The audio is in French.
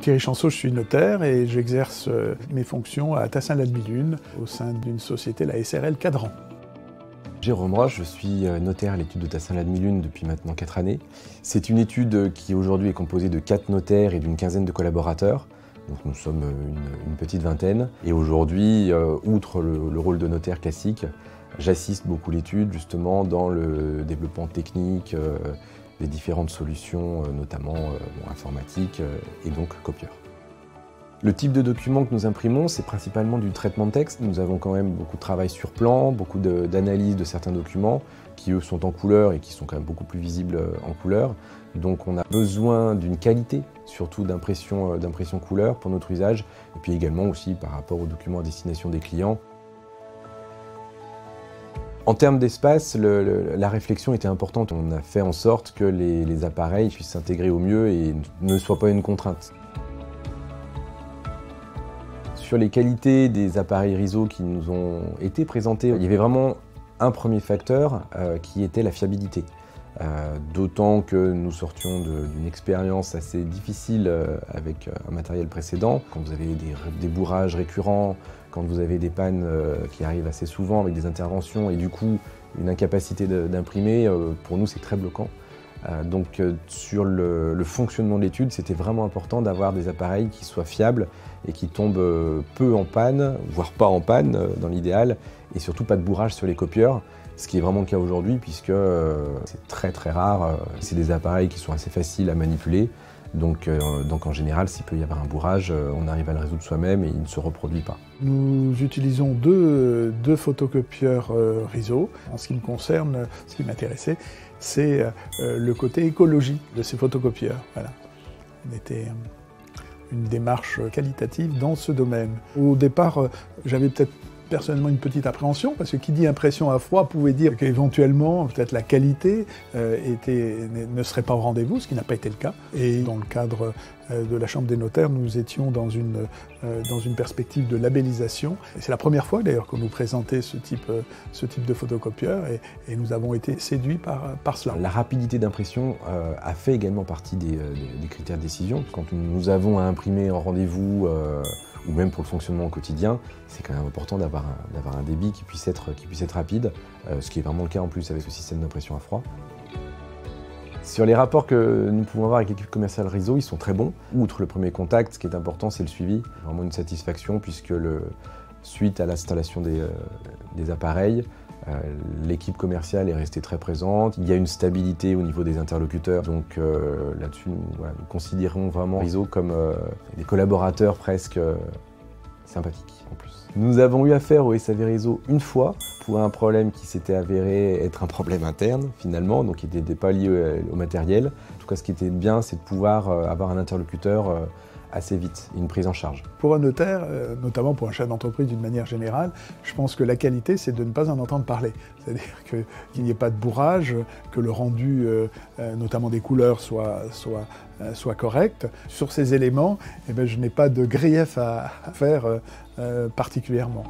Thierry Chanceau, je suis notaire et j'exerce mes fonctions à Tassin-l'Admilune au sein d'une société, la SRL Cadran. Jérôme Roche, je suis notaire à l'étude de Tassin-l'Admilune depuis maintenant 4 années. C'est une étude qui aujourd'hui est composée de 4 notaires et d'une quinzaine de collaborateurs. Donc nous sommes une petite vingtaine. Et aujourd'hui, outre le rôle de notaire classique, j'assiste beaucoup l'étude justement dans le développement technique des différentes solutions, notamment informatiques et donc copieurs. Le type de document que nous imprimons, c'est principalement du traitement de texte. Nous avons quand même beaucoup de travail sur plan, beaucoup d'analyse de certains documents qui, eux, sont en couleur et qui sont quand même beaucoup plus visibles en couleur. Donc on a besoin d'une qualité, surtout d'impression couleur pour notre usage, et puis également aussi par rapport aux documents à destination des clients. En termes d'espace, la réflexion était importante. On a fait en sorte que les appareils puissent s'intégrer au mieux et ne soient pas une contrainte. Sur les qualités des appareils Riso qui nous ont été présentés, il y avait vraiment un premier facteur qui était la fiabilité. D'autant que nous sortions d'une expérience assez difficile avec un matériel précédent. Quand vous avez des bourrages récurrents, quand vous avez des pannes qui arrivent assez souvent avec des interventions et du coup une incapacité d'imprimer, pour nous c'est très bloquant. Donc sur le fonctionnement de l'étude, c'était vraiment important d'avoir des appareils qui soient fiables et qui tombent peu en panne, voire pas en panne dans l'idéal, et surtout pas de bourrage sur les copieurs, ce qui est vraiment le cas aujourd'hui puisque c'est très rare. C'est des appareils qui sont assez faciles à manipuler, donc en général, s'il peut y avoir un bourrage, on arrive à le résoudre soi-même et il ne se reproduit pas. Nous utilisons deux photocopieurs Riso. En ce qui me concerne, ce qui m'intéressait, c'est le côté écologie de ces photocopieurs. Voilà. On était une démarche qualitative dans ce domaine. Au départ, j'avais peut-être personnellement une petite appréhension, parce que qui dit impression à froid pouvait dire qu'éventuellement, peut-être la qualité ne serait pas au rendez-vous, ce qui n'a pas été le cas. Et dans le cadre de la Chambre des notaires, nous étions dans une perspective de labellisation. C'est la première fois d'ailleurs qu'on nous présentait ce type de photocopieur, et nous avons été séduits par cela. La rapidité d'impression a fait également partie des critères de décision. Quand nous avons à imprimer en rendez-vous, ou même pour le fonctionnement au quotidien, c'est quand même important d'avoir un débit qui puisse être rapide, ce qui est vraiment le cas en plus avec ce système d'impression à froid. Sur les rapports que nous pouvons avoir avec l'équipe commerciale Riso, ils sont très bons. Outre le premier contact, ce qui est important, c'est le suivi. Vraiment une satisfaction puisque suite à l'installation des appareils, l'équipe commerciale est restée très présente. Il y a une stabilité au niveau des interlocuteurs. Donc là-dessus, nous considérons vraiment Riso comme des collaborateurs presque sympathiques en plus. Nous avons eu affaire au SAV Riso une fois pour un problème qui s'était avéré être un problème interne finalement, donc qui n'était pas lié au matériel. En tout cas, ce qui était bien, c'est de pouvoir avoir un interlocuteur assez vite, une prise en charge. Pour un notaire, notamment pour un chef d'entreprise d'une manière générale, je pense que la qualité, c'est de ne pas en entendre parler. C'est-à-dire qu'il n'y ait pas de bourrage, que le rendu, notamment des couleurs, soit correct. Sur ces éléments, eh bien, je n'ai pas de grief à faire particulièrement.